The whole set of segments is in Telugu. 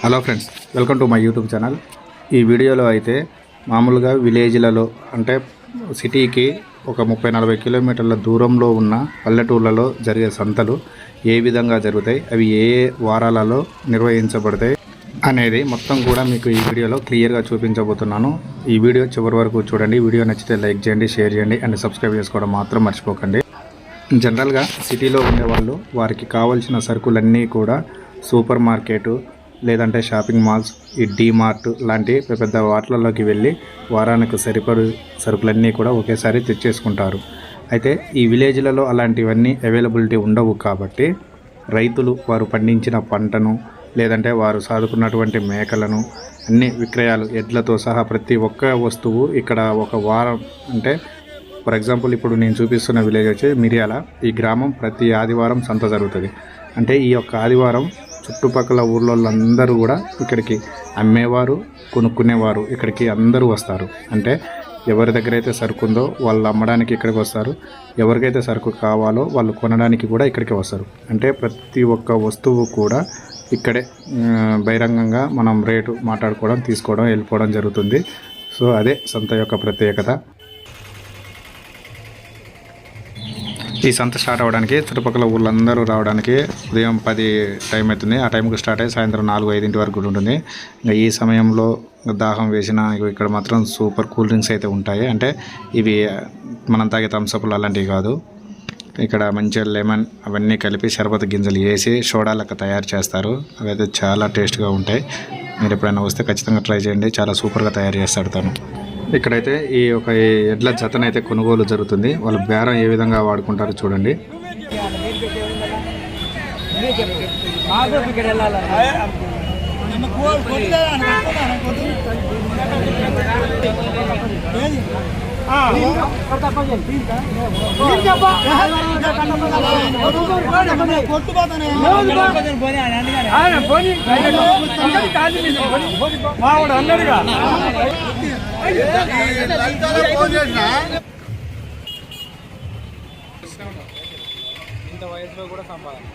Hello friends, welcome to my YouTube channel. ఈ వీడియోలో అయితే మామూలుగా విలేజ్లలో అంటే సిటీకి ఒక 30-40 కిలోమీటర్ల దూరంలో ఉన్న పల్లెటూళ్ళలో జరిగే సంతలు ఏ విధంగా జరుగుతాయి, అవి ఏ వారాలలో నిర్వహించబడతాయి అనేది మొత్తం కూడా మీకు ఈ వీడియోలో క్లియర్గా చూపించబోతున్నాను. ఈ వీడియో చివరి వరకు చూడండి. వీడియో నచ్చితే లైక్ చేయండి, షేర్ చేయండి అండ్ సబ్స్క్రైబ్ చేసుకోవడం మాత్రం మర్చిపోకండి. జనరల్గా సిటీలో ఉండేవాళ్ళు వారికి కావాల్సిన సరుకులన్నీ కూడా సూపర్ మార్కెటు లేదంటే షాపింగ్ మాల్స్, ఈ డీమార్ట్ లాంటి పెద్ద వాటిలలోకి వెళ్ళి వారానికి సరిపడు సరుకులన్నీ కూడా ఒకేసారి తెచ్చేసుకుంటారు. అయితే ఈ విలేజ్లలో అలాంటివన్నీ అవైలబిలిటీ ఉండవు కాబట్టి రైతులు వారు పండించిన పంటను లేదంటే వారు సాదుకున్నటువంటి మేకలను అన్ని విక్రయాలు ఎడ్లతో సహా ప్రతి ఒక్క వస్తువు ఇక్కడ ఒక వారం అంటే ఫర్ ఎగ్జాంపుల్ ఇప్పుడు నేను చూపిస్తున్న విలేజ్ వచ్చి మిర్యాల. ఈ గ్రామం ప్రతి ఆదివారం సంత జరుగుతుంది. అంటే ఈ యొక్క ఆదివారం చుట్టుపక్కల ఊర్లోళ్ళందరూ కూడా ఇక్కడికి అమ్మేవారు, కొనుక్కునేవారు ఇక్కడికి అందరూ వస్తారు. అంటే ఎవరి దగ్గర అయితే సరుకు ఉందో వాళ్ళు అమ్మడానికి ఇక్కడికి వస్తారు, ఎవరికైతే సరుకు కావాలో వాళ్ళు కొనడానికి కూడా ఇక్కడికి వస్తారు. అంటే ప్రతి ఒక్క వస్తువు కూడా ఇక్కడే బహిరంగంగా మనం రేటు మాట్లాడుకోవడం, తీసుకోవడం, వెళ్ళిపోవడం జరుగుతుంది. సో అదే సంత యొక్క ప్రత్యేకత. ఈ సంత స్టార్ట్ అవ్వడానికి చుట్టుపక్కల ఊళ్ళందరూ రావడానికి ఉదయం 10 టైం అవుతుంది. ఆ టైంకి స్టార్ట్ అయ్యి సాయంత్రం 4-5 వరకు కూడా ఉంటుంది. ఇంకా ఈ సమయంలో దాహం వేసిన ఇక్కడ మాత్రం సూపర్ కూల్ డ్రింక్స్ అయితే ఉంటాయి. అంటే ఇవి మనం తాగే థమ్స్అప్లు అలాంటివి కాదు. ఇక్కడ మంచిగా లెమన్ అవన్నీ కలిపి షర్బత్ గింజలు వేసి సోడా లెక్క తయారు చేస్తారు. అవి అయితే చాలా టేస్ట్గా ఉంటాయి. మీరు ఎప్పుడైనా వస్తే ఖచ్చితంగా ట్రై చేయండి. చాలా సూపర్గా తయారు చేస్తాడు తను. ఇక్కడైతే ఈ ఒక ఎడ్ల జతనైతే కొనుగోలు జరుగుతుంది. వాళ్ళు బేరం ఏ విధంగా వాడుకుంటారో చూడండి. ఇంత వయసులో కూడా సంపాదన.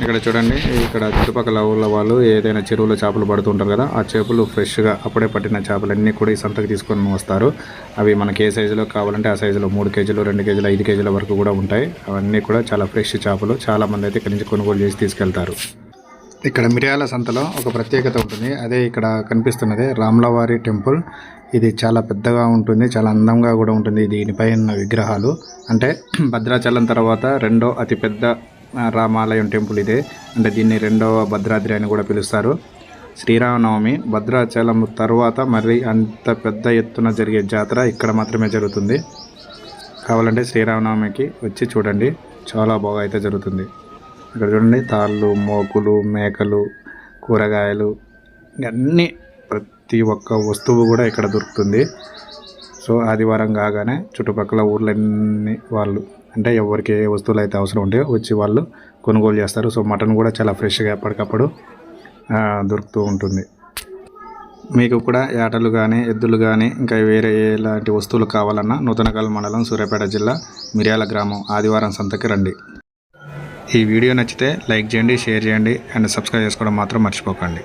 ఇక్కడ చూడండి, ఇక్కడ చుట్టుపక్కల ఊళ్ళ వాళ్ళు ఏదైనా చెరువులో చేపలు పడుతుంటారు కదా, ఆ చేపలు ఫ్రెష్గా అప్పుడే పట్టిన చేపలన్నీ కూడా ఈ సంతకు తీసుకొని వస్తారు. అవి మనకి ఏ సైజులో కావాలంటే ఆ సైజులో 3 కేజీలు, 2 కేజీలు, 5 కేజీల వరకు కూడా ఉంటాయి. అవన్నీ కూడా చాలా ఫ్రెష్ చేపలు. చాలామంది అయితే ఇక్కడి నుంచి కొనుగోలు చేసి తీసుకెళ్తారు. ఇక్కడ మిర్యాల సంతలో ఒక ప్రత్యేకత ఉంటుంది. అదే ఇక్కడ కనిపిస్తున్నది రాములవారి టెంపుల్. ఇది చాలా పెద్దగా ఉంటుంది, చాలా అందంగా కూడా ఉంటుంది. దీనిపై ఉన్న విగ్రహాలు అంటే భద్రాచలం తర్వాత రెండో అతిపెద్ద రామాలయం టెంపుల్ ఇదే. అంటే దీన్ని రెండవ భద్రాద్రి అని కూడా పిలుస్తారు. శ్రీరామనవమి భద్రాచలం తర్వాత మరి అంత పెద్ద ఎత్తున జరిగే జాతర ఇక్కడ మాత్రమే జరుగుతుంది. కావాలంటే శ్రీరామనవమికి వచ్చి చూడండి, చాలా బాగా అయితే జరుగుతుంది. ఇక్కడ చూడండి, తాళ్ళు, మోకులు, మేకలు, కూరగాయలు అన్నీ ప్రతి ఒక్క వస్తువు కూడా ఇక్కడ దొరుకుతుంది. సో ఆదివారం కాగానే చుట్టుపక్కల ఊర్లన్నీ వాళ్ళు అంటే ఎవరికి ఏ వస్తువులు అయితే అవసరం ఉంటాయో వచ్చి వాళ్ళు కొనుగోలు చేస్తారు. సో మటన్ కూడా చాలా ఫ్రెష్గా ఎప్పటికప్పుడు దొరుకుతూ ఉంటుంది. మీకు కూడా యాటలు కానీ, ఎద్దులు కానీ, ఇంకా వేరే ఎలాంటి వస్తువులు కావాలన్నా నూతనకల్ మండలం, సూర్యాపేట జిల్లా, మిర్యాల గ్రామం ఆదివారం సంతకి రండి. ఈ వీడియో నచ్చితే లైక్ చేయండి, షేర్ చేయండి అండ్ సబ్స్క్రైబ్ చేసుకోవడం మాత్రం మర్చిపోకండి.